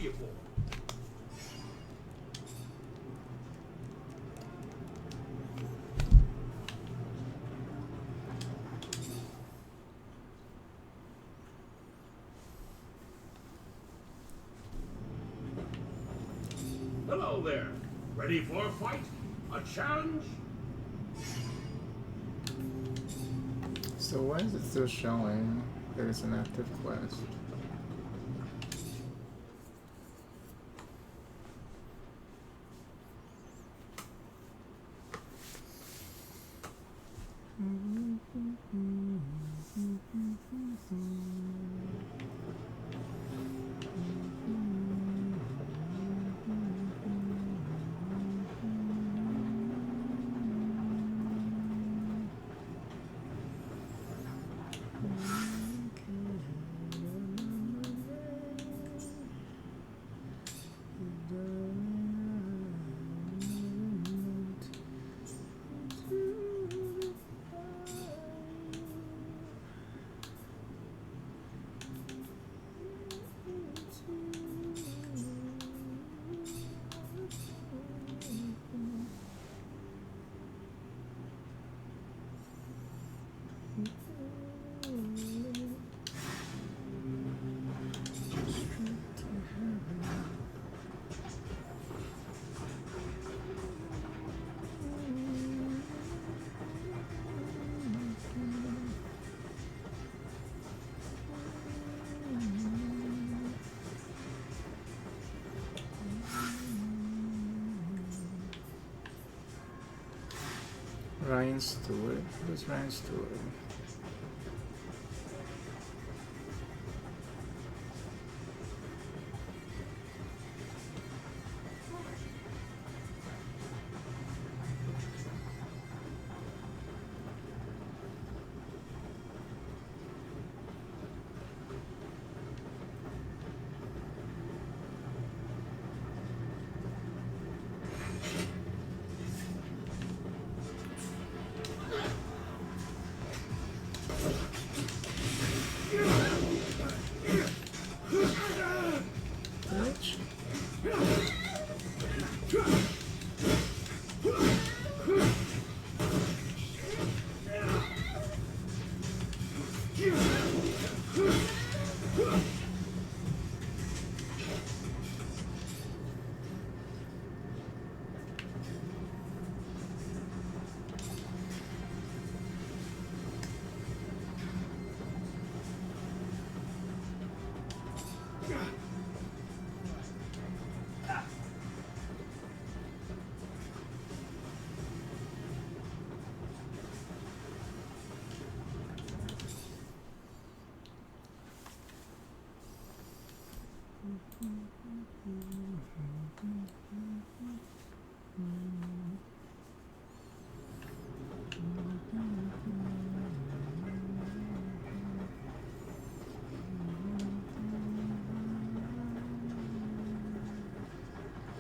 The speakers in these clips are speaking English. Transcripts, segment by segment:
you for? Hello there. Ready for a fight? A challenge? So why is it still showing there's an active quest? Ryan Stewart? Who's Ryan Stewart?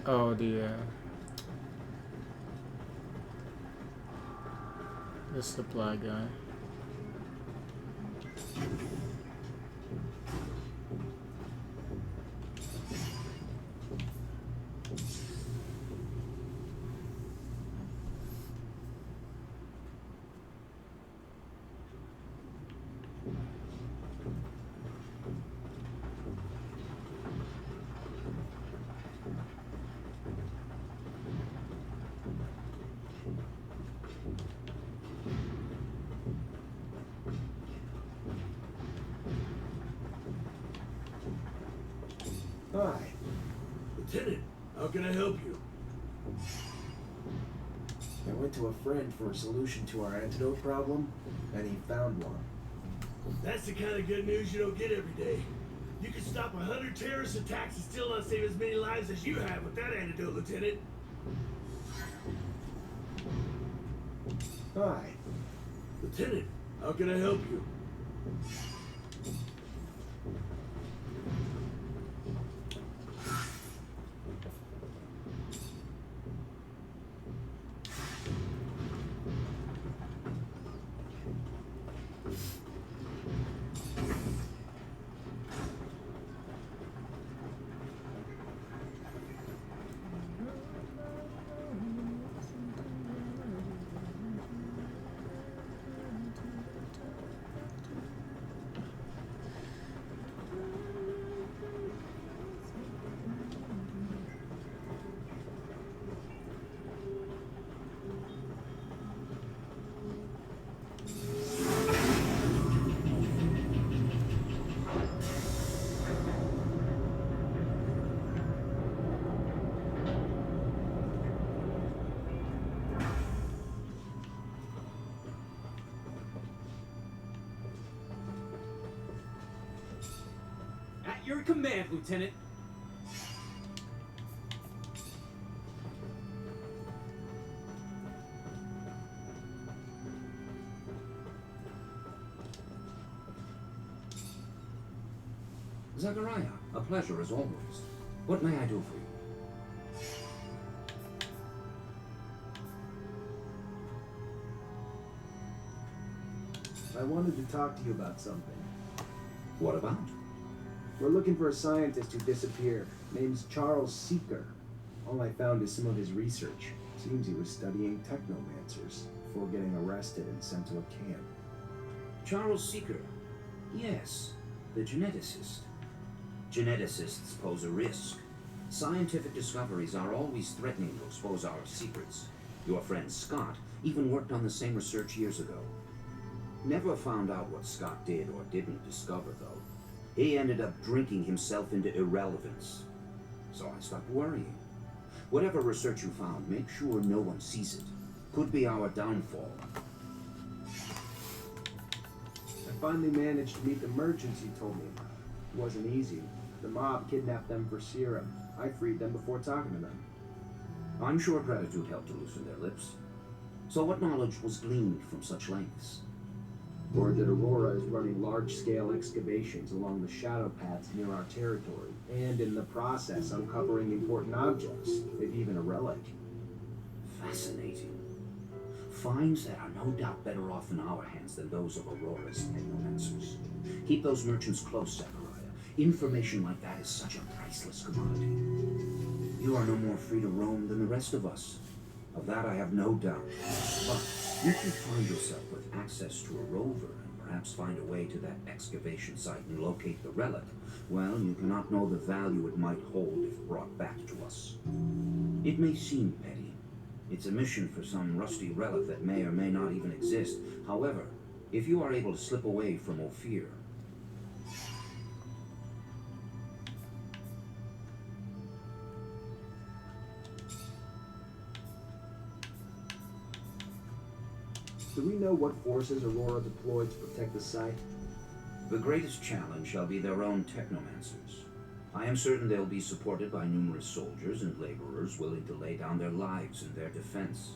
Oh, the supply guy. Hi. Lieutenant, how can I help you? I went to a friend for a solution to our antidote problem, and he found one. That's the kind of good news you don't get every day. You can stop 100 terrorist attacks and still not save as many lives as you have with that antidote, Lieutenant. Hi. Lieutenant, how can I help you? your command, Lieutenant. Zachariah, a pleasure as always. What may I do for you? I wanted to talk to you about something. What about? We're looking for a scientist who disappeared. Name's Charles Seeker. All I found is some of his research. Seems he was studying technomancers before getting arrested and sent to a camp. Charles Seeker. Yes, the geneticist. Geneticists pose a risk. Scientific discoveries are always threatening to expose our secrets. Your friend Scott even worked on the same research years ago. Never found out what Scott did or didn't discover, though. He ended up drinking himself into irrelevance. So I stopped worrying. Whatever research you found, make sure no one sees it. Could be our downfall. I finally managed to meet the merchants you told me about. It wasn't easy. The mob kidnapped them for serum. I freed them before talking to them. I'm sure gratitude helped to loosen their lips. So what knowledge was gleaned from such lengths? Word that Aurora is running large-scale excavations along the shadow paths near our territory, and in the process uncovering important objects, maybe even a relic. Fascinating. Finds that are no doubt better off in our hands than those of Aurora's Technomancers. Keep those merchants close, Zachariah. Information like that is such a priceless commodity. You are no more free to roam than the rest of us. Of that I have no doubt. But if you find yourself with access to a rover and perhaps find a way to that excavation site and locate the relic, well, you cannot know the value it might hold if brought back to us. It may seem petty. It's a mission for some rusty relic that may or may not even exist. However, if you are able to slip away from Ophir, Do we know what forces Aurora deployed to protect the site? the greatest challenge shall be their own Technomancers. I am certain they'll be supported by numerous soldiers and laborers willing to lay down their lives in their defense.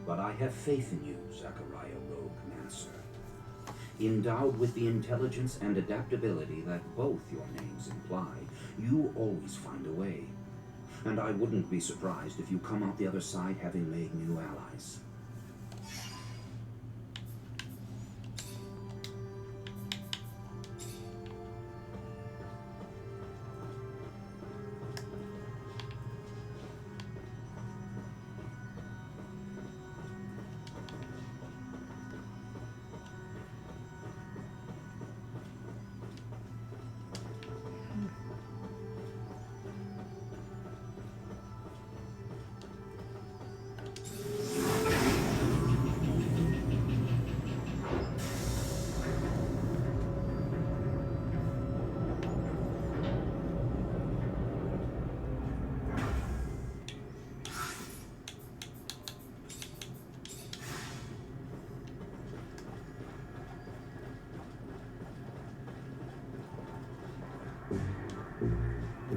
But I have faith in you, Zachariah Rogue Mancer. Endowed with the intelligence and adaptability that both your names imply, you always find a way. And I wouldn't be surprised if you come out the other side having made new allies.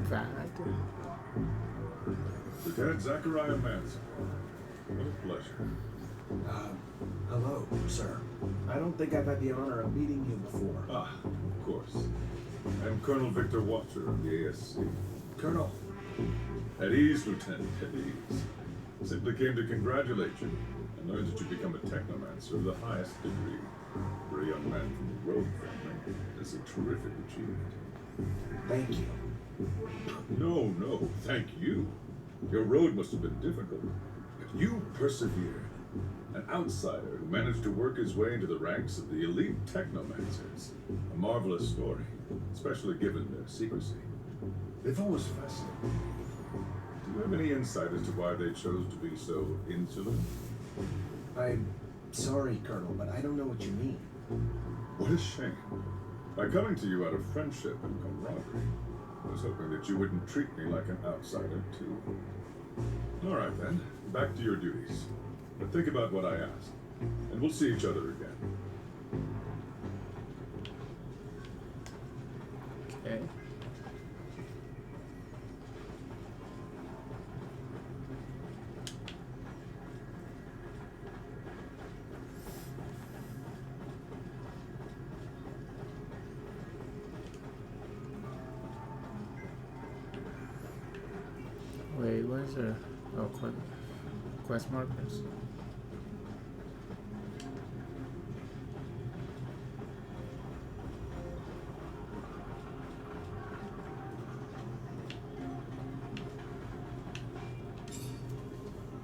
Bad. Lieutenant Zachariah Manson. What a pleasure. Hello, sir. I don't think I've had the honor of meeting you before. Ah, of course. I am Colonel Victor Watcher of the ASC. Colonel. At ease, Lieutenant, at ease. Simply came to congratulate you and learned that you become a Technomancer of the highest degree. For a young man from the Rogue family, it's a terrific achievement. Thank you. No, thank you. Your road must have been difficult, but you persevered. An outsider who managed to work his way into the ranks of the elite Technomancers. A marvelous story, especially given their secrecy. They've always fascinated me. Do you have any insight as to why they chose to be so insular? I'm sorry, Colonel, but I don't know what you mean. What a shame. By coming to you out of friendship and camaraderie, I was hoping that you wouldn't treat me like an outsider, too. All right, then. Back to your duties. But think about what I asked, and we'll see each other again. Okay. Wait, where's the quest markers?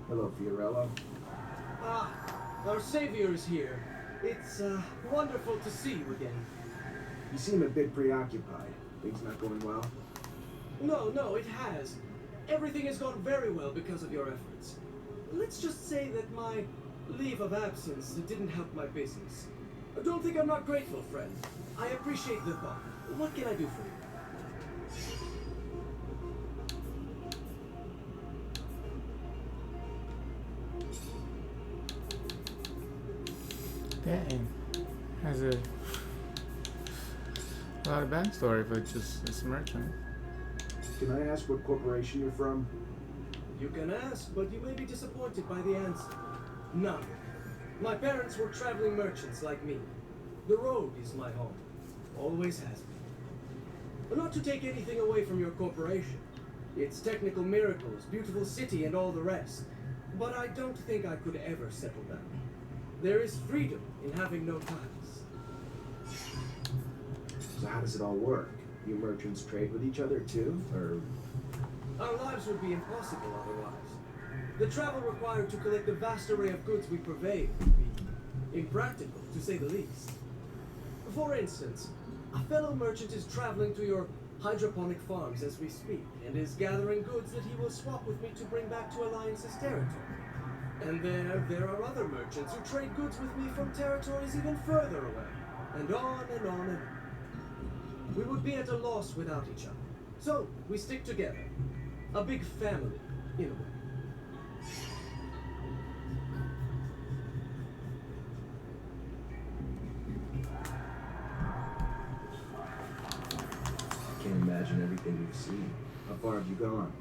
Hello, Fiorello. Ah, our savior is here. It's wonderful to see you again. You seem a bit preoccupied. Things not going well? No, it has. Everything has gone very well because of your efforts. Let's just say that my leave of absence didn't help my business. Don't think I'm not grateful, friend. I appreciate the thought. What can I do for you? Dang. Has a lot of backstory for just this merchant. Can I ask what corporation you're from? You can ask, but you may be disappointed by the answer. None. My parents were traveling merchants like me. The road is my home. Always has been. But not to take anything away from your corporation. Its technical miracles, beautiful city, and all the rest. But I don't think I could ever settle down. There is freedom in having no ties. So how does it all work? You merchants trade with each other too? Or Our lives would be impossible otherwise. The travel required to collect the vast array of goods we purvey would be impractical, to say the least. For instance, a fellow merchant is traveling to your hydroponic farms as we speak, and is gathering goods that he will swap with me to bring back to Alliance's territory. And there are other merchants who trade goods with me from territories even further away, and on and on and on. We would be at a loss without each other. So, we stick together. A big family, in a way. I can't imagine everything you've seen. How far have you gone?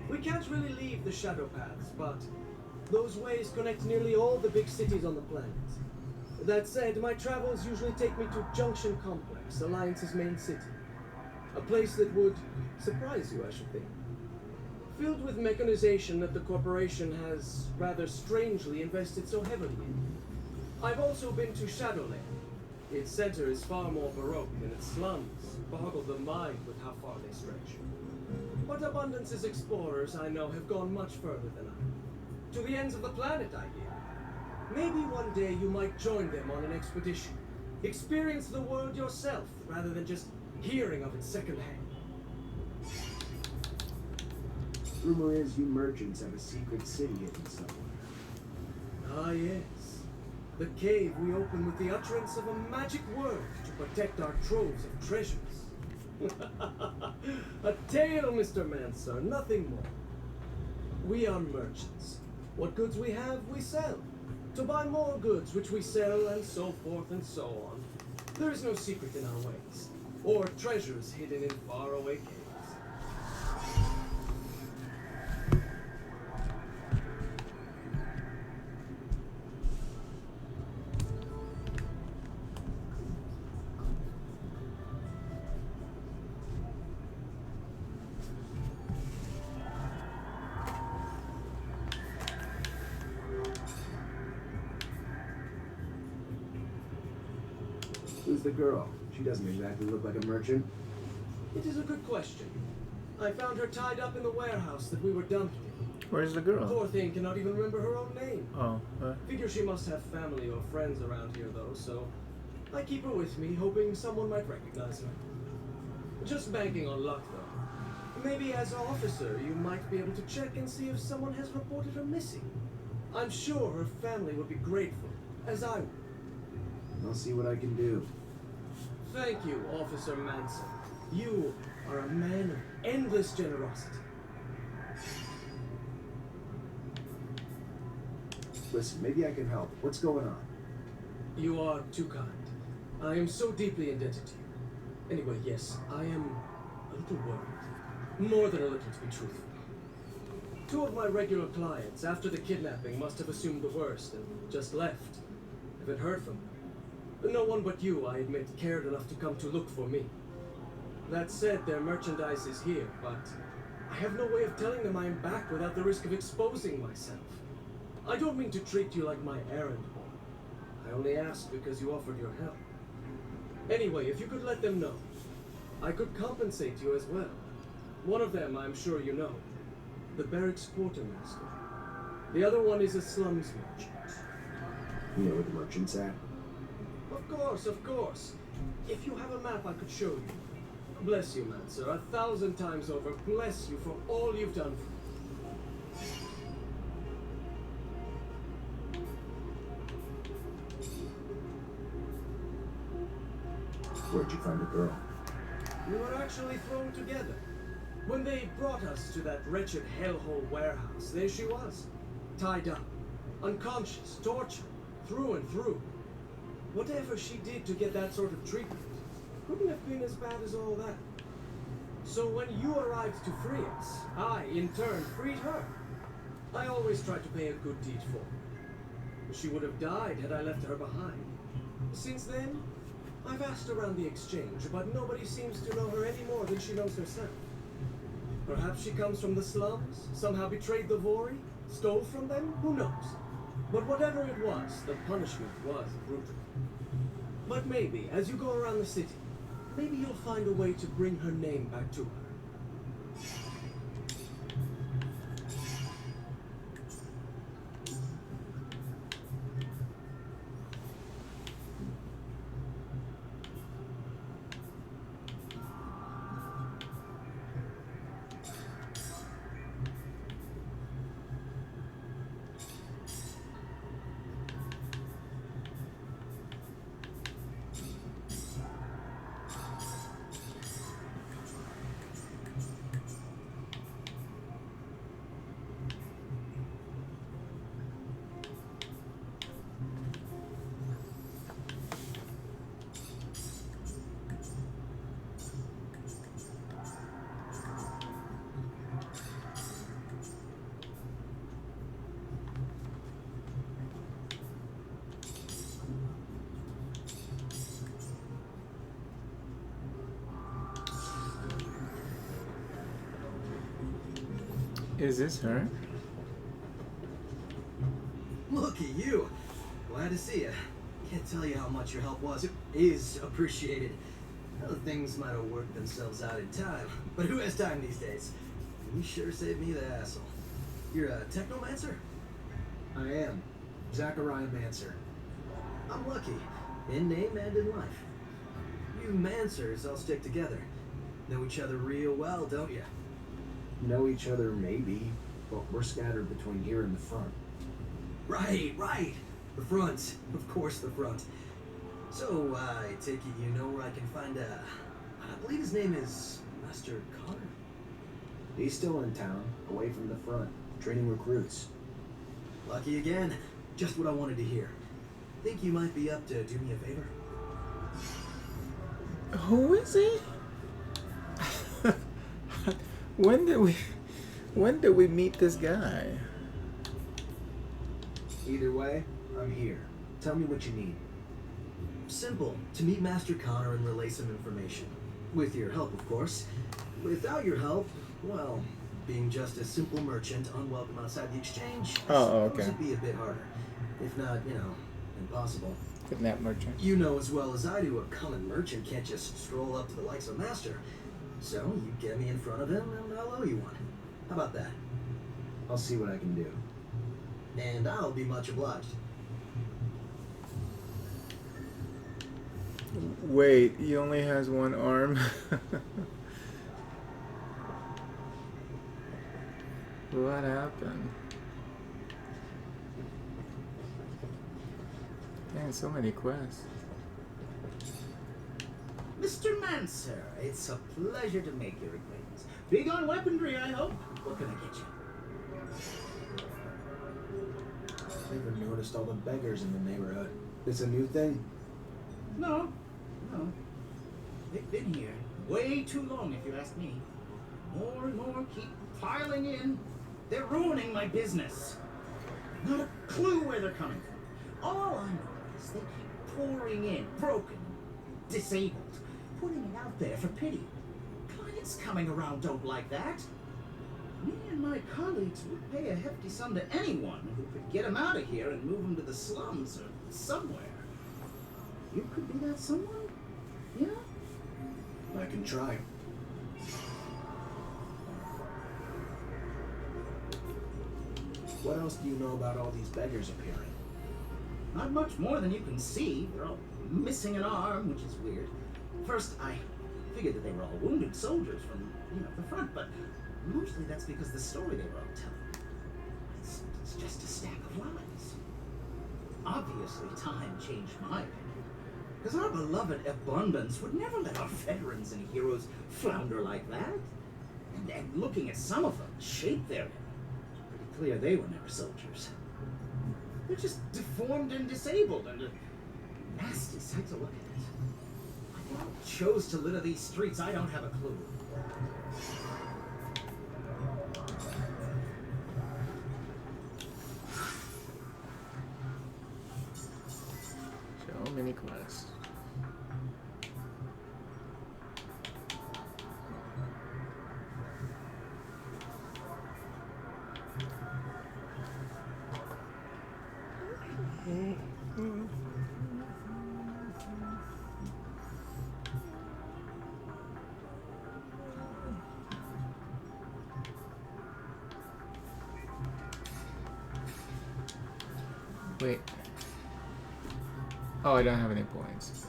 We can't really leave the shadow paths, but those ways connect nearly all the big cities on the planet. That said, my travels usually take me to Junction Complex, Alliance's main city. A place that would surprise you, I should think. Filled with mechanization that the corporation has rather strangely invested so heavily in. I've also been to Shadowland. Its center is far more baroque, and its slums boggle the mind with how far they stretch. But Abundance's explorers, I know, have gone much further than I. To the ends of the planet, I hear. Maybe one day you might join them on an expedition. Experience the world yourself, rather than just hearing of it secondhand. Rumor is you merchants have a secret city hidden somewhere. Ah, yes. The cave we open with the utterance of a magic word to protect our troves of treasures. A tale, Mr. Mancer, nothing more. We are merchants. What goods we have, we sell. To buy more goods, which we sell, and so forth and so on. There is no secret in our ways, or treasures hidden in faraway caves. Who's the girl? She doesn't exactly look like a merchant. It is a good question. I found her tied up in the warehouse that we were dumped in. Where's the girl? Poor thing cannot even remember her own name. Oh, Figure she must have family or friends around here, though, so I keep her with me, hoping someone might recognize her. Just banking on luck, though. Maybe as an officer, you might be able to check and see if someone has reported her missing. I'm sure her family would be grateful, as I would. I'll see what I can do. Thank you, Officer Manson. You are a man of endless generosity. Listen, maybe I can help. What's going on? You are too kind. I am so deeply indebted to you. Anyway, yes, I am a little worried. More than a little, to be truthful. 2 of my regular clients, after the kidnapping, must have assumed the worst and just left. Haven't heard from them. No one but you, I admit, cared enough to come to look for me. That said, their merchandise is here, but I have no way of telling them I am back without the risk of exposing myself. I don't mean to treat you like my errand boy. I only ask because you offered your help. Anyway, if you could let them know, I could compensate you as well. One of them, I'm sure you know, the barracks quartermaster. The other one is a slums merchant. You know where the merchant's at? Of course, of course. If you have a map, I could show you. Bless you, Mancer, 1,000 times over. Bless you for all you've done for me. Where'd you find the girl? We were actually thrown together. When they brought us to that wretched hellhole warehouse, there she was. Tied up, unconscious, tortured, through and through. Whatever she did to get that sort of treatment couldn't have been as bad as all that. So when you arrived to free us, I, in turn, freed her. I always try to pay a good deed for her. She would have died had I left her behind. Since then, I've asked around the exchange, but nobody seems to know her any more than she knows herself. Perhaps she comes from the slums, somehow betrayed the Vori, stole from them, who knows? But whatever it was, the punishment was brutal. But maybe, as you go around the city, maybe you'll find a way to bring her name back to her. Is this her? Look at you. Glad to see you. Can't tell you how much your help was. It is appreciated. Other things might have worked themselves out in time, but who has time these days? You sure saved me the hassle. You're a Technomancer? I am. Zachariah Mancer. I'm lucky. In name and in life. You Mancers all stick together. Know each other real well, don't you? Know each other, maybe, but we're scattered between here and the front. Right, right. The front. Of course, the front. So, I take it you know where I can find I believe his name is Master Connor. He's still in town, away from the front, training recruits. Lucky again. Just what I wanted to hear. Think you might be up to do me a favor? Who is he? When did we meet this guy? Either way, I'm here. Tell me what you need. Simple. To meet Master Connor and relay some information. With your help, of course. Without your help, well, being just a simple merchant, unwelcome outside the exchange, I suppose it'd be a bit harder. If not, impossible. Kidnap merchant. You know as well as I do, a common merchant can't just stroll up to the likes of Master. So, you get me in front of him, and I'll owe you one. How about that? I'll see what I can do. And I'll be much obliged. Wait, he only has one arm? What happened? Dang, so many quests. Mr. Mancer, it's a pleasure to make your acquaintance. Big on weaponry, I hope. What can I get you? Never noticed all the beggars in the neighborhood. It's a new thing? No. They've been here way too long, if you ask me. More and more keep piling in. They're ruining my business. Not a clue where they're coming from. All I know is they keep pouring in, broken, disabled, putting it out there for pity. Clients coming around don't like that. Me and my colleagues would pay a hefty sum to anyone who could get him out of here and move him to the slums or somewhere. You could be that someone? Yeah? I can try. What else do you know about all these beggars appearing? Not much more than you can see. They're all missing an arm, which is weird. First, I figured that they were all wounded soldiers from, the front, but mostly that's because the story they were all telling. It's just a stack of lies. Obviously, time changed my opinion. Because our beloved abundance would never let our veterans and heroes flounder like that. And looking at some of them, the shape they're in, pretty clear they were never soldiers. They're just deformed and disabled and a nasty sight to look at. Why they chose to litter these streets, I don't have a clue. So many quests. Wait. Oh, I don't have any points.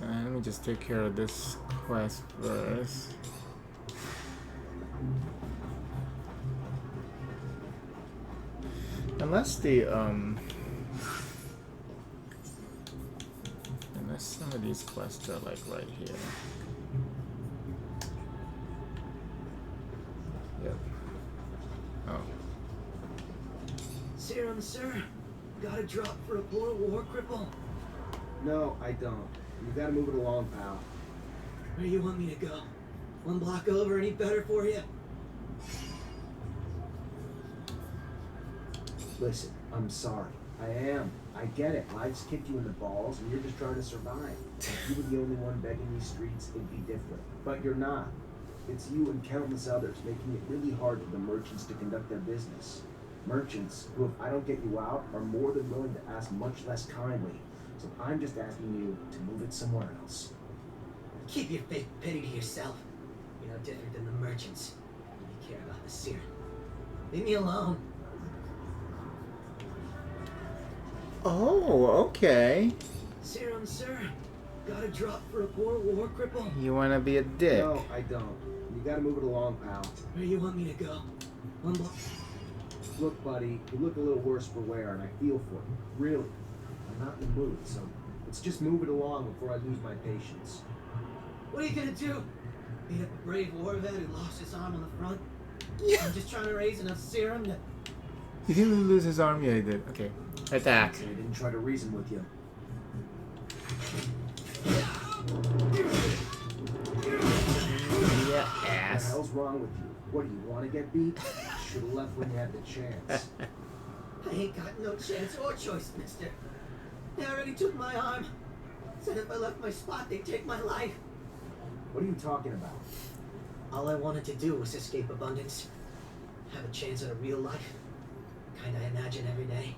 Let me just take care of this quest first. Unless unless some of these quests are like right here. Yep. Oh. Serum, sir. Got a drop for a poor war cripple? No, I don't. You gotta move it along, pal. Where do you want me to go? One block over, any better for you? Listen, I'm sorry. I am. I get it. Life's kicked you in the balls and you're just trying to survive. If you were the only one begging these streets, it'd be different. But you're not. It's you and countless others making it really hard for the merchants to conduct their business. Merchants who, if I don't get you out, are more than willing to ask much less kindly. So I'm just asking you to move it somewhere else. Keep your fake pity to yourself. You're no different than the merchants. You care about the serum. Leave me alone. Oh, okay. Serum, sir. Got a drop for a poor war cripple? You wanna be a dick? No, I don't. You gotta move it along, pal. Where do you want me to go? One block. Look, buddy, you look a little worse for wear, and I feel for you. Really. I'm not in the mood, so let's just move it along before I lose my patience. What are you gonna do? Beat up a brave war vet who lost his arm on the front? Yeah. I'm just trying to raise enough serum to... He didn't lose his arm. Yeah, he did. Okay. Attack. I didn't try to reason with you. Yeah, What the ass. hell's wrong with you? What, do you want to get beat? Should have left when you had the chance. I ain't got no chance or choice, mister. They already took my arm. Said if I left my spot, they'd take my life. What are you talking about? All I wanted to do was escape abundance. Have a chance at a real life. Kind I imagine every day.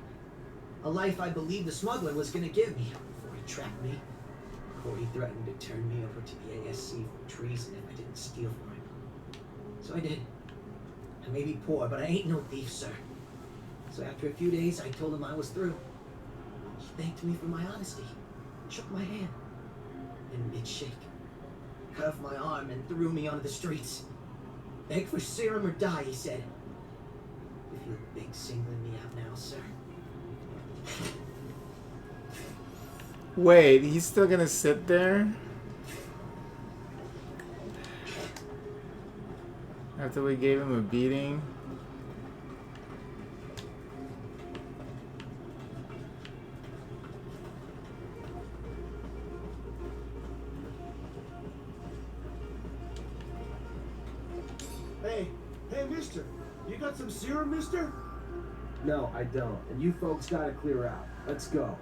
A life I believed the smuggler was gonna give me before he trapped me. Before he threatened to turn me over to the ASC for treason if I didn't steal for him. So I did. I may be poor, but I ain't no thief, sir. So after a few days, I told him I was through. He thanked me for my honesty, shook my hand, and mid-shake, cut off my arm and threw me onto the streets. Beg for serum or die, he said. You feel big singling me out now, sir? Wait, he's still gonna sit there? After we gave him a beating? Hey, mister, you got some serum, mister? No, I don't. And you folks gotta clear out. Let's go.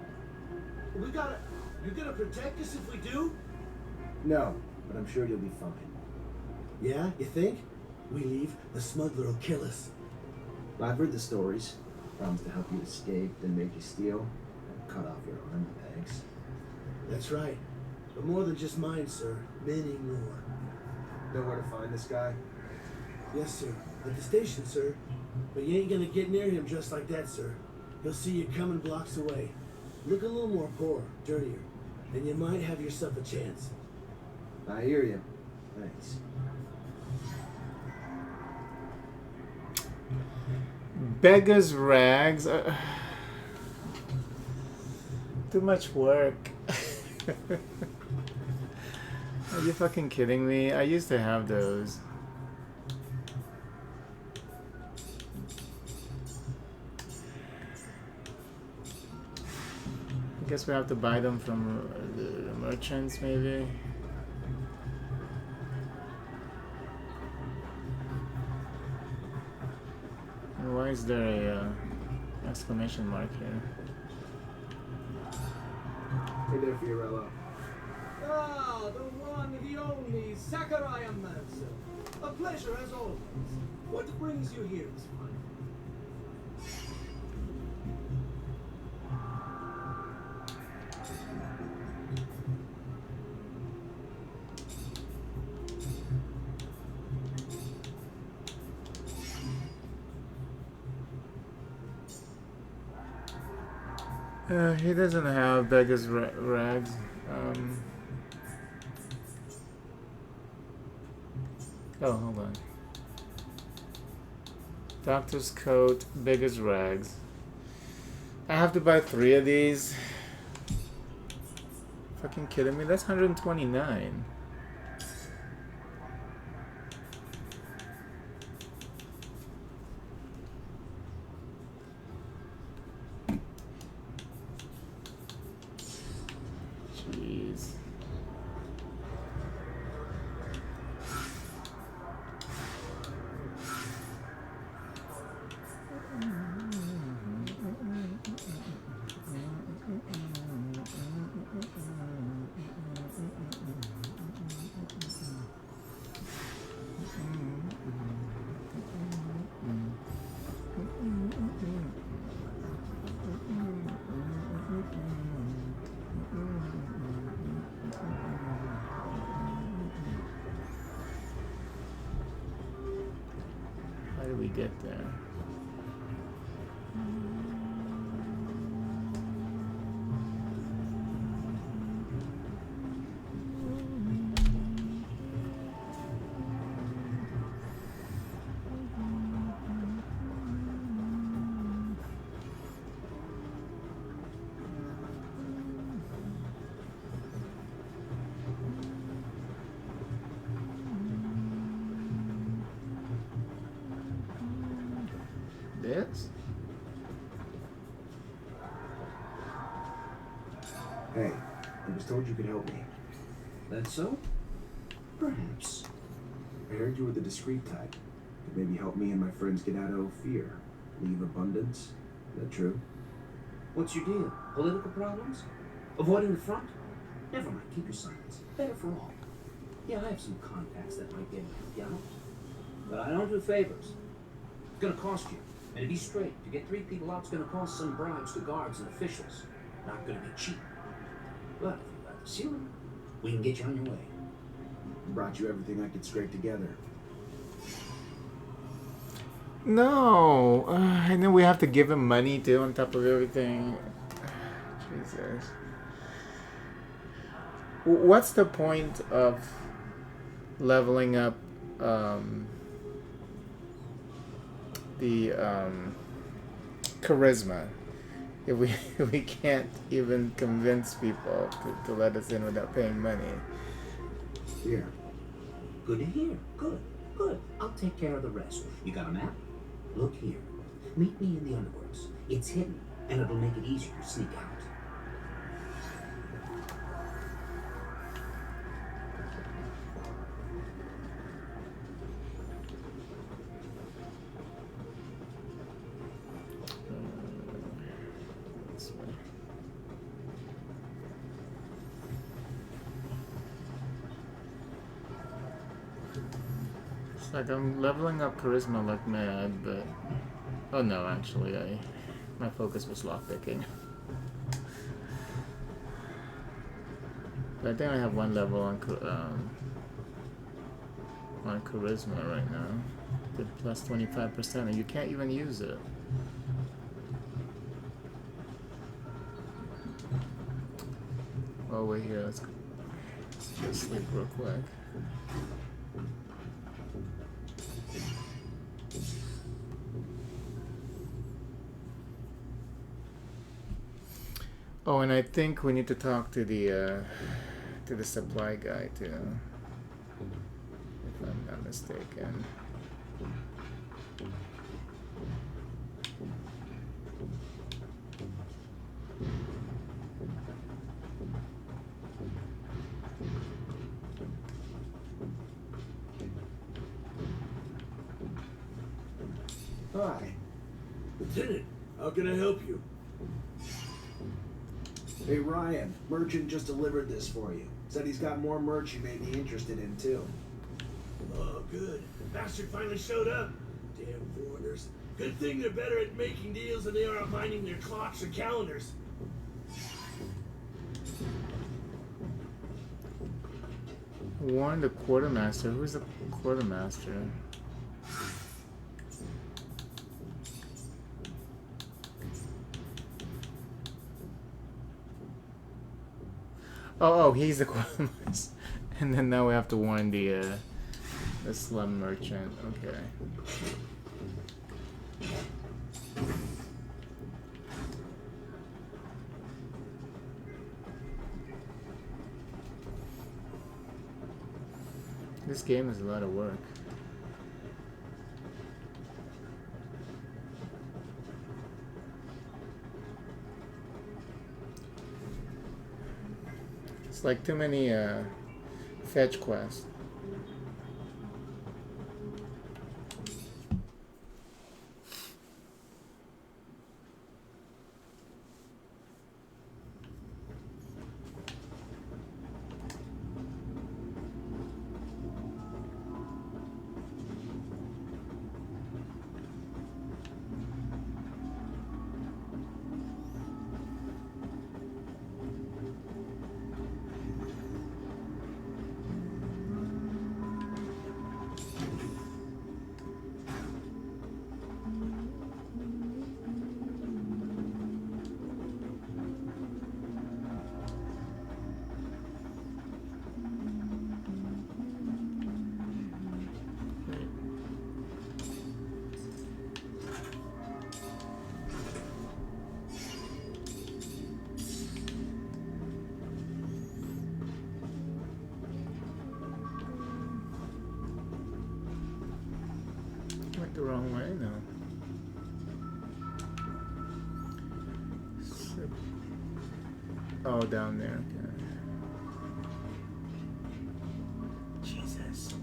You gonna protect us if we do? No, but I'm sure you'll be fine. Yeah, you think? We leave, the smuggler will kill us. I've heard the stories. Promised to help you escape, then made you steal, and cut off your arm. Thanks. That's right. But more than just mine, sir. Many more. Know where to find this guy? Yes, sir. At the station, sir. But you ain't gonna get near him just like that, sir. He'll see you coming blocks away. Look a little more poor, dirtier, and you might have yourself a chance. I hear you. Thanks. Beggar's rags. Too much work. Are you fucking kidding me? I used to have those. I guess we have to buy them from the merchants, maybe. And why is there a exclamation mark here? Hey there, Fiorello. Ah, the one, the only Technomancer. A pleasure as always. What brings you here this morning? He doesn't have beggar's rags. Oh, hold on. Doctor's coat, beggar's rags. I have to buy 3 of these. Fucking kidding me? That's 129. Jeez. How do we get there? This? Hey, I was told you could help me. That so? Perhaps. I heard you were the discreet type. Could maybe help me and my friends get out of fear. Leave abundance. Is that true? What's your deal? Political problems? Avoiding the front? Never mind, keep your silence. Better for all. Yeah, I have some contacts that might be able to help you out. But I don't do favors. It's gonna cost you. And to be straight, to get 3 people out, it's gonna cost some bribes to guards and officials. Not gonna be cheap. But if you got the ceiling, we can get you on your way. Brought you everything I could scrape together. No, and then we have to give him money too on top of everything. Jesus. What's the point of leveling up the charisma if we can't even convince people to let us in without paying money? Here. Good to hear. Good. Good. I'll take care of the rest. You got a map? Look here. Meet me in the underworks. It's hidden, and it'll make it easier to sneak out. Like I'm leveling up charisma like mad, but oh no, actually, my focus was lockpicking. But I think I have one level on charisma right now. Did plus 25%, and you can't even use it. Oh, wait here. Let's go sleep real quick. Oh, and I think we need to talk to the supply guy too, if I'm not mistaken. Hi. Lieutenant, how can I help you? Hey Ryan, merchant just delivered this for you. Said he's got more merch you may be interested in too. Oh, good. The bastard finally showed up. Damn foreigners. Good thing they're better at making deals than they are at minding their clocks or calendars. Warn the quartermaster. Who's the quartermaster? Oh, he's the quartermaster. And then now we have to warn the slum merchant. Okay. This game is a lot of work. It's like too many fetch quests. Went the wrong way now. Oh, down there. Okay. Jesus.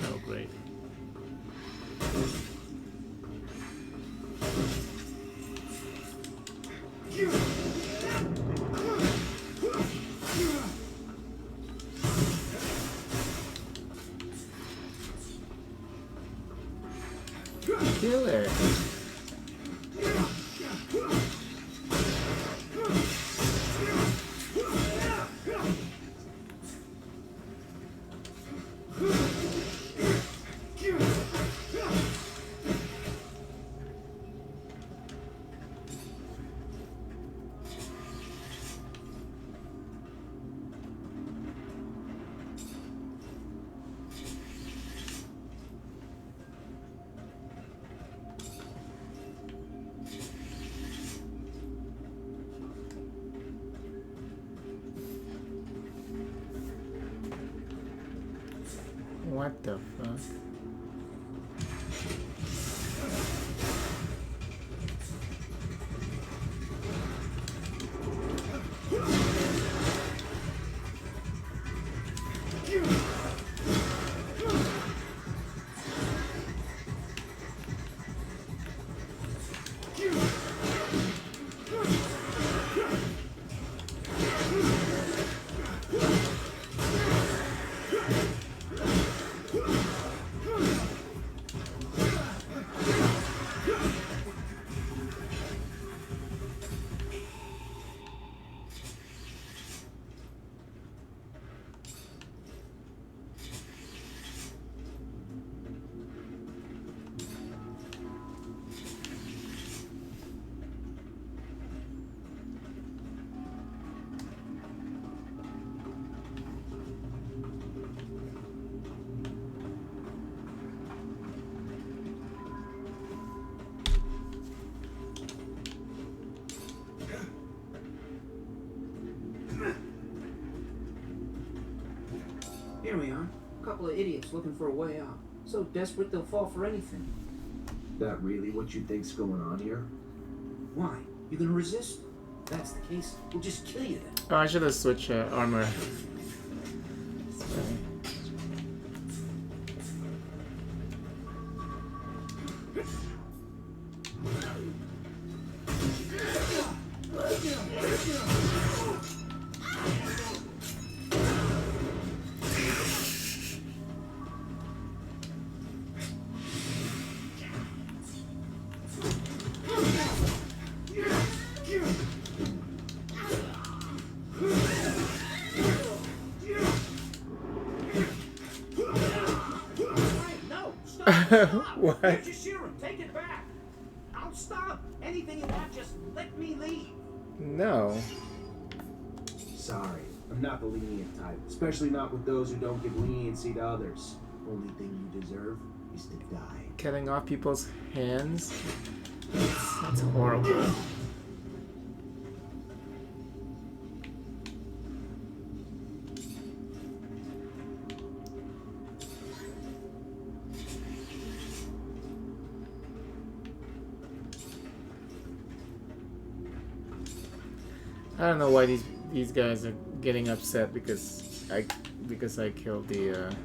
Oh, great. Killer. What the fuck? Here we are. A couple of idiots looking for a way out. So desperate they'll fall for anything. That really what you think's going on here? Why? You gonna resist? If that's the case, we'll just kill you then. Oh, I should have switched armor. It's funny. What? Just shoot him. Take it back. I'll stop. Anything you want, just let me leave. No. Sorry, I'm not the lenient type, especially not with those who don't give leniency to others. Only thing you deserve is to die. Cutting off people's hands? That's horrible. I don't know why these guys are getting upset because I killed the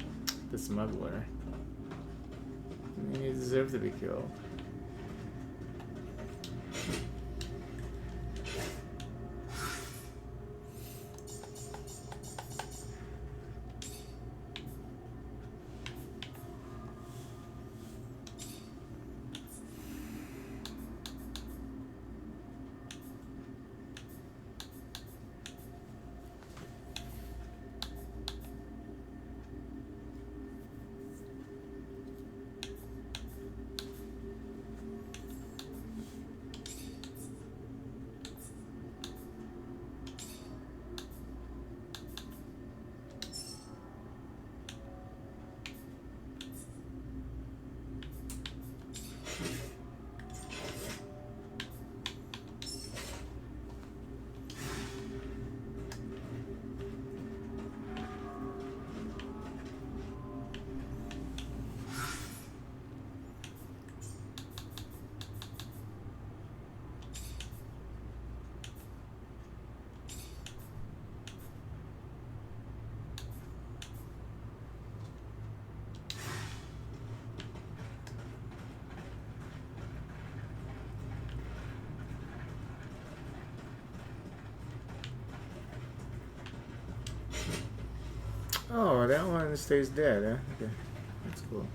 smuggler. I mean, he deserved to be killed. Oh, that one stays dead, huh? Okay, that's cool.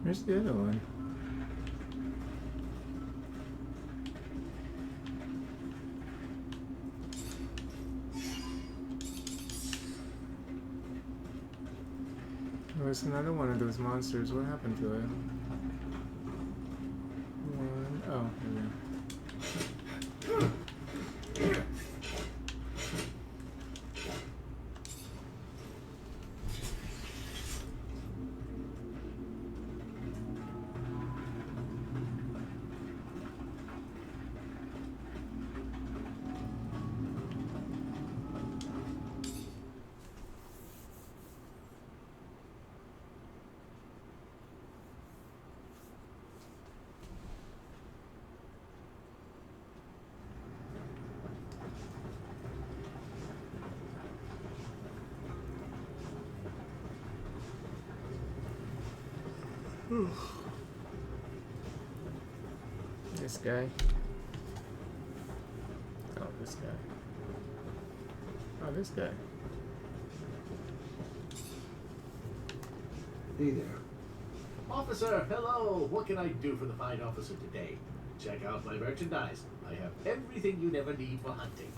Where's the other one? There's another one of those monsters. What happened to it? One. Oh, here we go. This guy. Oh, this guy. Oh, this guy. Hey there. Officer, hello! What can I do for the fine officer today? Check out my merchandise. I have everything you'd ever need for hunting.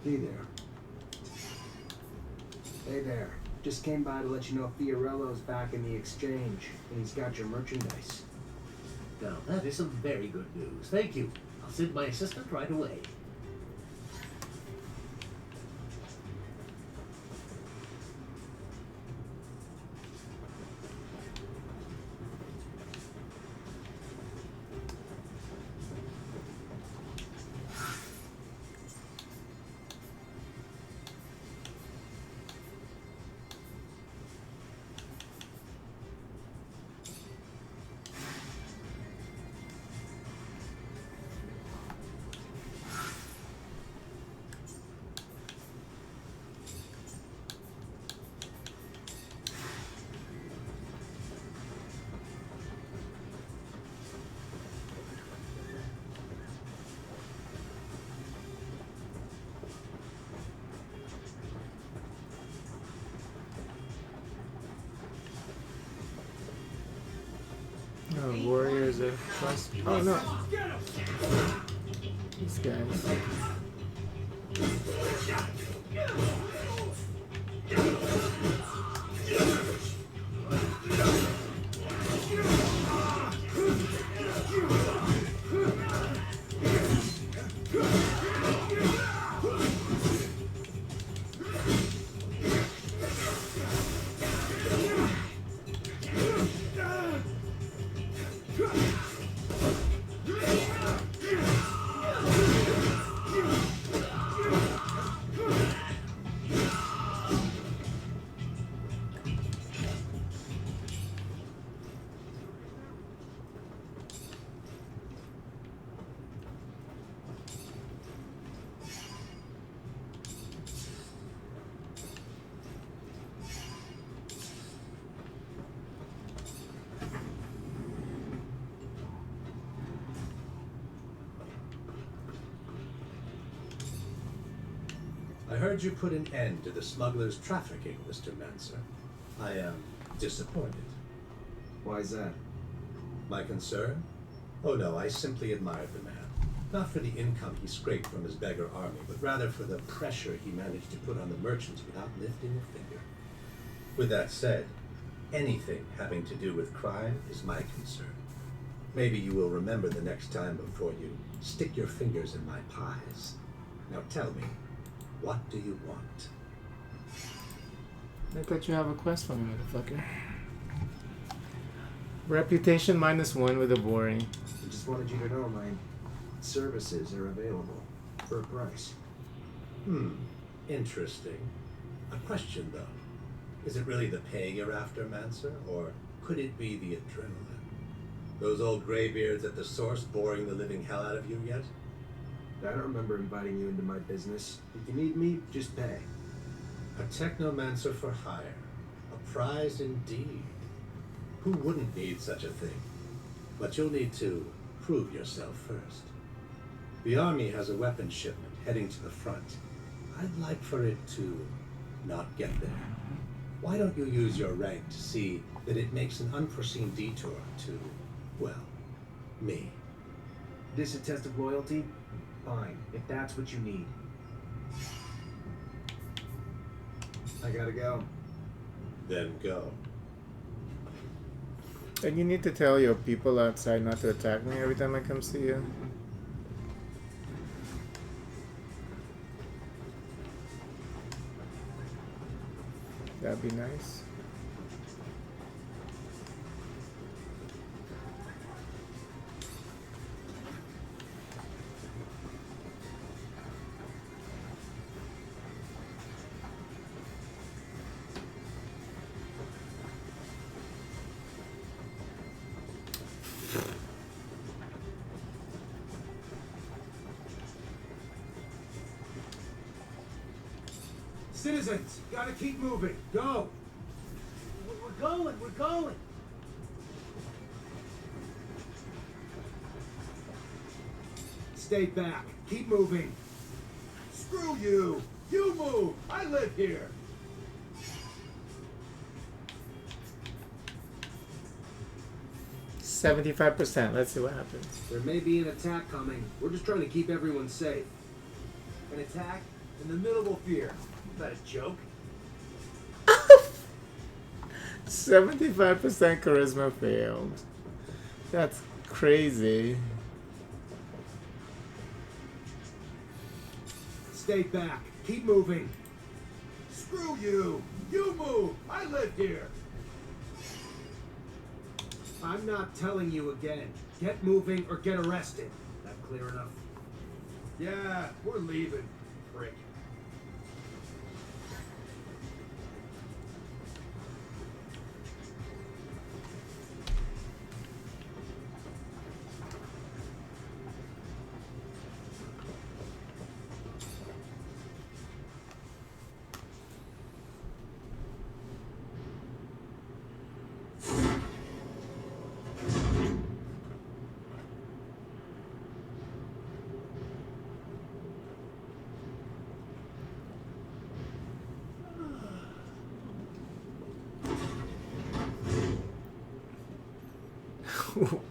Hey there. Hey there. Just came by to let you know Fiorello's back in the exchange, and he's got your merchandise. Now, that is some very good news. Thank you. I'll send my assistant right away. Oh, warriors are plus. Oh no! These guys. I heard you put an end to the smugglers' trafficking, Mr. Mancer. I am disappointed. Why is that? My concern? Oh no, I simply admired the man. Not for the income he scraped from his beggar army, but rather for the pressure he managed to put on the merchants without lifting a finger. With that said, anything having to do with crime is my concern. Maybe you will remember the next time before you stick your fingers in my pies. Now tell me, what do you want? I thought you have a quest for me, motherfucker. Reputation -1 with a boring. I just wanted you to know my services are available for a price. Interesting. A question, though. Is it really the pay you're after, Mancer, or could it be the adrenaline? Those old graybeards at the source boring the living hell out of you yet? I don't remember inviting you into my business. If you need me, just pay. A Technomancer for hire. A prize indeed. Who wouldn't need such a thing? But you'll need to prove yourself first. The Army has a weapons shipment heading to the front. I'd like for it to not get there. Why don't you use your rank to see that it makes an unforeseen detour to, well, me? This a test of loyalty? Fine, if that's what you need. I gotta go. Then go. And you need to tell your people outside not to attack me every time I come see you. That'd be nice. Citizens, gotta keep moving. Go! We're going. Stay back. Keep moving. Screw you! You move! I live here! 75%. Let's see what happens. There may be an attack coming. We're just trying to keep everyone safe. An attack in the middle of fear. Is that a joke? 75% charisma failed. That's crazy. Stay back. Keep moving. Screw you! You move! I live here! I'm not telling you again. Get moving or get arrested. That clear enough? Yeah, we're leaving, prick.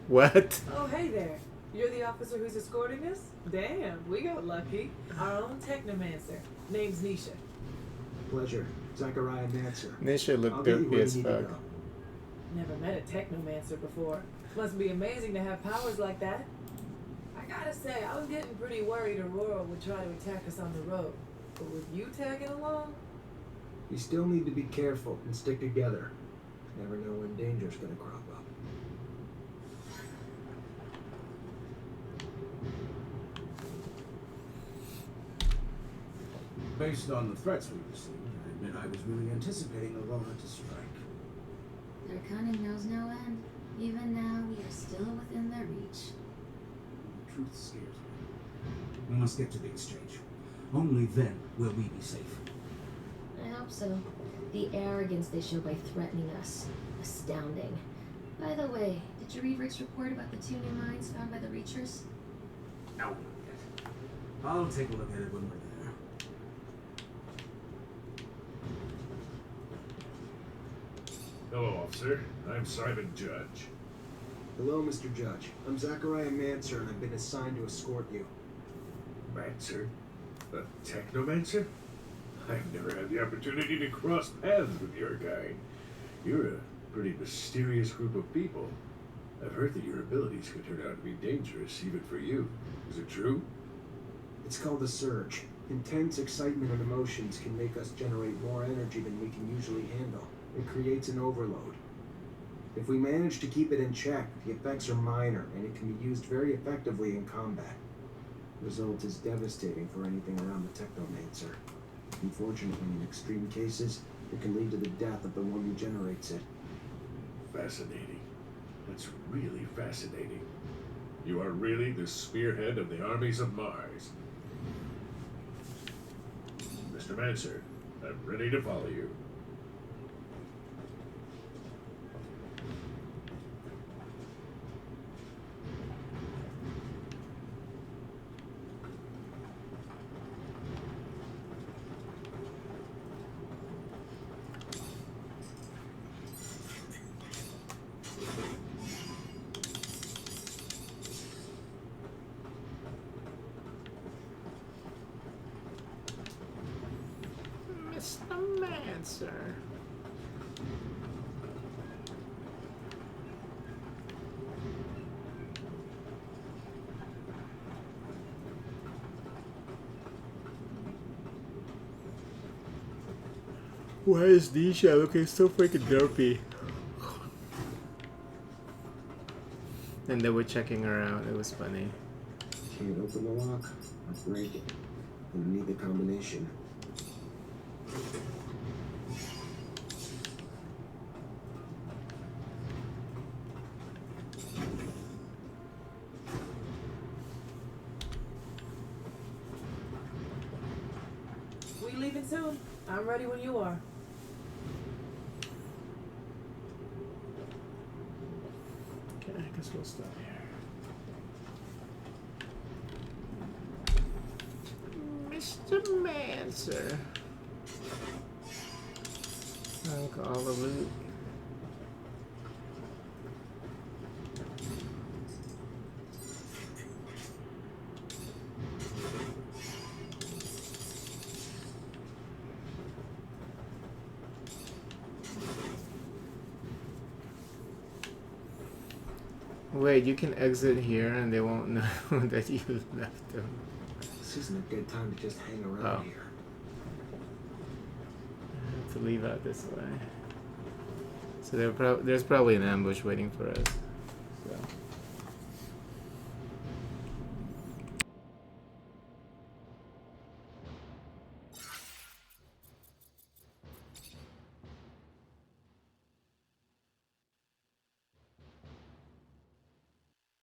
What? Oh, hey there. You're the officer who's escorting us? Damn, we got lucky. Our own Technomancer. Name's Nisha. Pleasure. Zachariah Mancer. Nisha I'll looked get you derpy where you as need to fuck. go. Never met a Technomancer before. Must be amazing to have powers like that. I gotta say, I was getting pretty worried Aurora would try to attack us on the road. But with you tagging along? You still need to be careful and stick together. Never know when danger's gonna crop up. Based on the threats we received, I admit I was really anticipating Aurora to strike. Their cunning knows no end. Even now, we are still within their reach. The truth scares me. We must get to the exchange. Only then will we be safe. I hope so. The arrogance they show by threatening us. Astounding. By the way, did you read Rick's report about the 2 new mines found by the Reachers? No, not yet. I'll take a look at it when we're there. Hello, officer. I'm Simon Judge. Hello, Mr. Judge. I'm Zachariah Mancer, and I've been assigned to escort you. Mancer? A Technomancer? I've never had the opportunity to cross paths with your kind. You're a pretty mysterious group of people. I've heard that your abilities could turn out to be dangerous, even for you. Is it true? It's called a surge. Intense excitement and emotions can make us generate more energy than we can usually handle. It creates an overload. If we manage to keep it in check, the effects are minor, and it can be used very effectively in combat. The result is devastating for anything around the Technomancer. Unfortunately, in extreme cases, it can lead to the death of the one who generates it. Fascinating. That's really fascinating. You are really the spearhead of the armies of Mars. Mr. Mancer, I'm ready to follow you. Technomancer. Why is Nisha looking so freaking derpy? And they were checking her out. It was funny. Can't open the lock or break it. We need the combination. We leaving soon? I'm ready when you are. Okay, I guess we'll stop here. Mr. Mancer. Like all the loot. Wait, you can exit here and they won't know that you left them. This isn't a good time to just hang around here. I have to leave out this way. So there's probably an ambush waiting for us.